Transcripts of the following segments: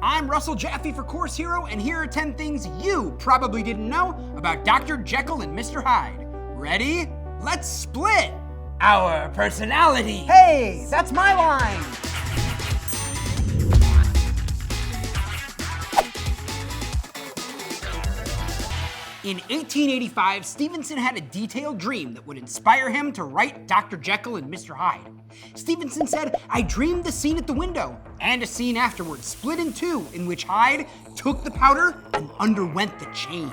I'm Russell Jaffe for Course Hero, and here are 10 things you probably didn't know about Dr. Jekyll and Mr. Hyde. Ready? Let's split our personality. Hey, that's my line. In 1885, Stevenson had a detailed dream that would inspire him to write Dr. Jekyll and Mr. Hyde. Stevenson said, "I dreamed the scene at the window and a scene afterwards, split in two, in which Hyde took the powder and underwent the change."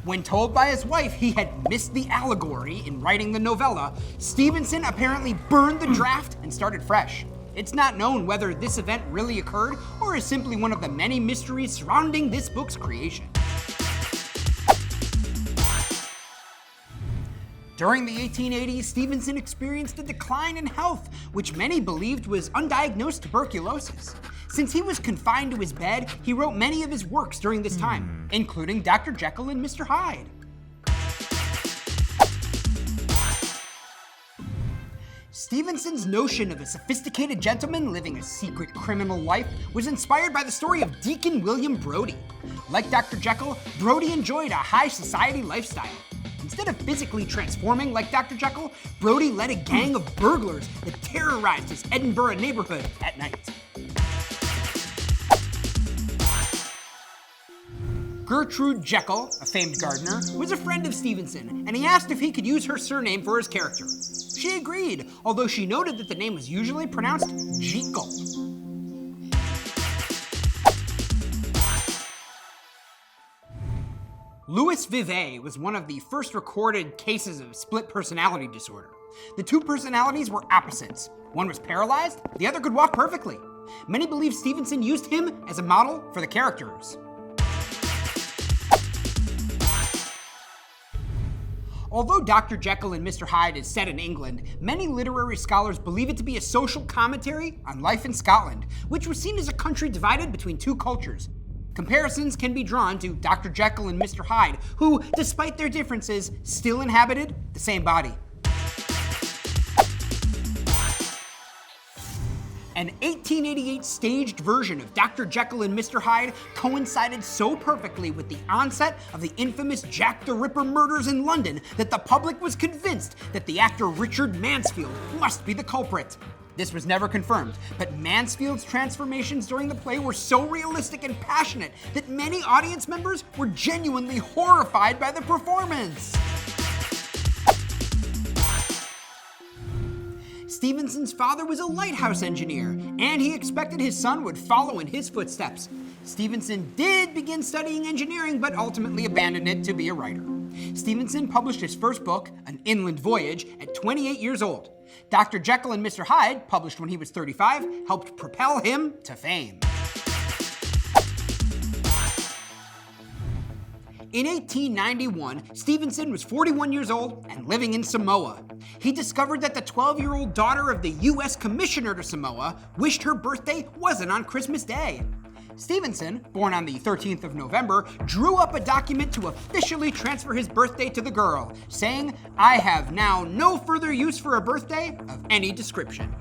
When told by his wife he had missed the allegory in writing the novella, Stevenson apparently burned the draft and started fresh. It's not known whether this event really occurred or is simply one of the many mysteries surrounding this book's creation. During the 1880s, Stevenson experienced a decline in health, which many believed was undiagnosed tuberculosis. Since he was confined to his bed, he wrote many of his works during this time, including Dr. Jekyll and Mr. Hyde. Stevenson's notion of a sophisticated gentleman living a secret criminal life was inspired by the story of Deacon William Brodie. Like Dr. Jekyll, Brodie enjoyed a high society lifestyle. Instead of physically transforming like Dr. Jekyll, Brodie led a gang of burglars that terrorized his Edinburgh neighborhood at night. Gertrude Jekyll, a famed gardener, was a friend of Stevenson, and he asked if he could use her surname for his character. She agreed, although she noted that the name was usually pronounced Jekyll. Louis Vivet was one of the first recorded cases of split personality disorder. The two personalities were opposites. One was paralyzed, the other could walk perfectly. Many believe Stevenson used him as a model for the characters. Although Dr. Jekyll and Mr. Hyde is set in England, many literary scholars believe it to be a social commentary on life in Scotland, which was seen as a country divided between two cultures. Comparisons can be drawn to Dr. Jekyll and Mr. Hyde, who, despite their differences, still inhabited the same body. An 1888 staged version of Dr. Jekyll and Mr. Hyde coincided so perfectly with the onset of the infamous Jack the Ripper murders in London that the public was convinced that the actor Richard Mansfield must be the culprit. This was never confirmed, but Mansfield's transformations during the play were so realistic and passionate that many audience members were genuinely horrified by the performance. Stevenson's father was a lighthouse engineer, and he expected his son would follow in his footsteps. Stevenson did begin studying engineering, but ultimately abandoned it to be a writer. Stevenson published his first book, An Inland Voyage, at 28 years old. Dr. Jekyll and Mr. Hyde, published when he was 35, helped propel him to fame. In 1891, Stevenson was 41 years old and living in Samoa. He discovered that the 12-year-old daughter of the U.S. Commissioner to Samoa wished her birthday wasn't on Christmas Day. Stevenson, born on the 13th of November, drew up a document to officially transfer his birthday to the girl, saying, "I have now no further use for a birthday of any description."